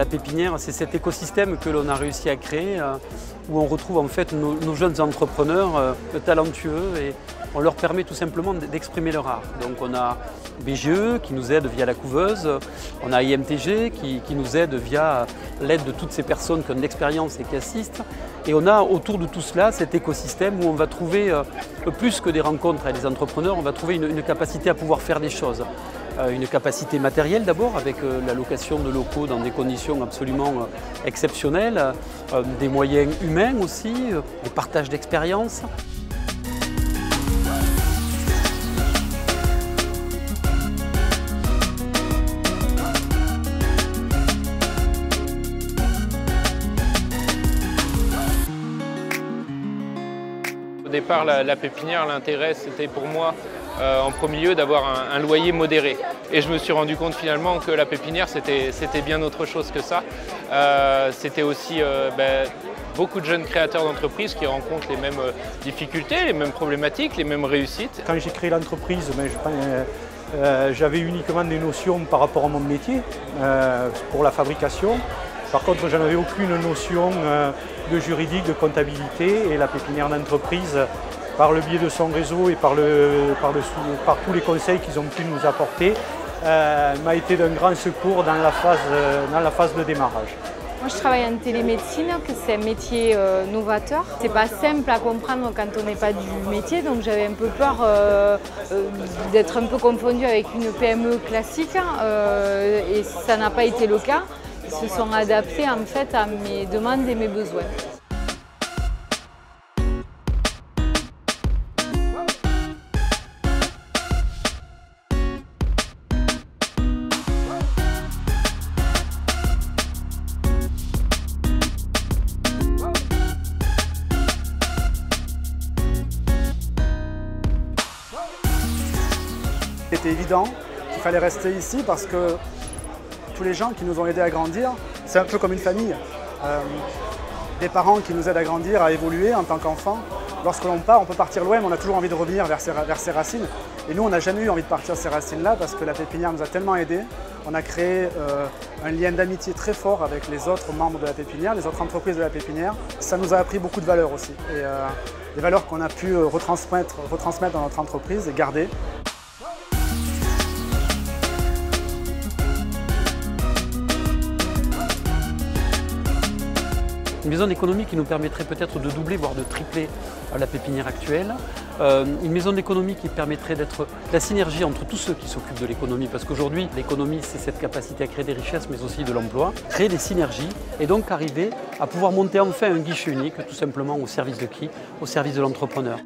La pépinière, c'est cet écosystème que l'on a réussi à créer, où on retrouve en fait nos jeunes entrepreneurs talentueux et on leur permet tout simplement d'exprimer leur art. Donc on a BGE qui nous aide via la couveuse, on a IMTG qui nous aide via l'aide de toutes ces personnes qui ont de l'expérience et qui assistent. Et on a autour de tout cela cet écosystème où on va trouver plus que des rencontres avec les entrepreneurs, on va trouver une capacité à pouvoir faire des choses. Une capacité matérielle d'abord avec la location de locaux dans des conditions absolument exceptionnelles, des moyens humains aussi, des partages d'expériences. Au départ, la pépinière, l'intérêt, c'était pour moi en premier lieu d'avoir un loyer modéré. Et je me suis rendu compte finalement que la pépinière, c'était bien autre chose que ça. C'était aussi beaucoup de jeunes créateurs d'entreprises qui rencontrent les mêmes difficultés, les mêmes problématiques, les mêmes réussites. Quand j'ai créé l'entreprise, j'avais uniquement des notions par rapport à mon métier pour la fabrication. Par contre, je n'avais aucune notion de juridique, de comptabilité, et la pépinière d'entreprise, par le biais de son réseau et par tous les conseils qu'ils ont pu nous apporter, m'a été d'un grand secours dans la phase de démarrage. Moi, je travaille en télémédecine, c'est un métier novateur. C'est pas simple à comprendre quand on n'est pas du métier, donc j'avais un peu peur d'être un peu confondue avec une PME classique, et ça n'a pas été le cas. Ils se sont adaptés en fait à mes demandes et mes besoins. C'était évident qu'il fallait rester ici parce que tous les gens qui nous ont aidés à grandir, c'est un peu comme une famille. Des parents qui nous aident à grandir, à évoluer en tant qu'enfants. Lorsque l'on part, on peut partir loin, mais on a toujours envie de revenir vers ses racines. Et nous, on n'a jamais eu envie de partir de ces racines-là parce que la pépinière nous a tellement aidés. On a créé un lien d'amitié très fort avec les autres membres de la pépinière, les autres entreprises de la pépinière. Ça nous a appris beaucoup de valeurs aussi. Et des valeurs qu'on a pu retransmettre dans notre entreprise et garder. Une maison d'économie qui nous permettrait peut-être de doubler, voire de tripler la pépinière actuelle. Une maison d'économie qui permettrait d'être la synergie entre tous ceux qui s'occupent de l'économie, parce qu'aujourd'hui, l'économie, c'est cette capacité à créer des richesses, mais aussi de l'emploi, créer des synergies, et donc arriver à pouvoir monter enfin un guichet unique, tout simplement au service de qui? Au service de l'entrepreneur.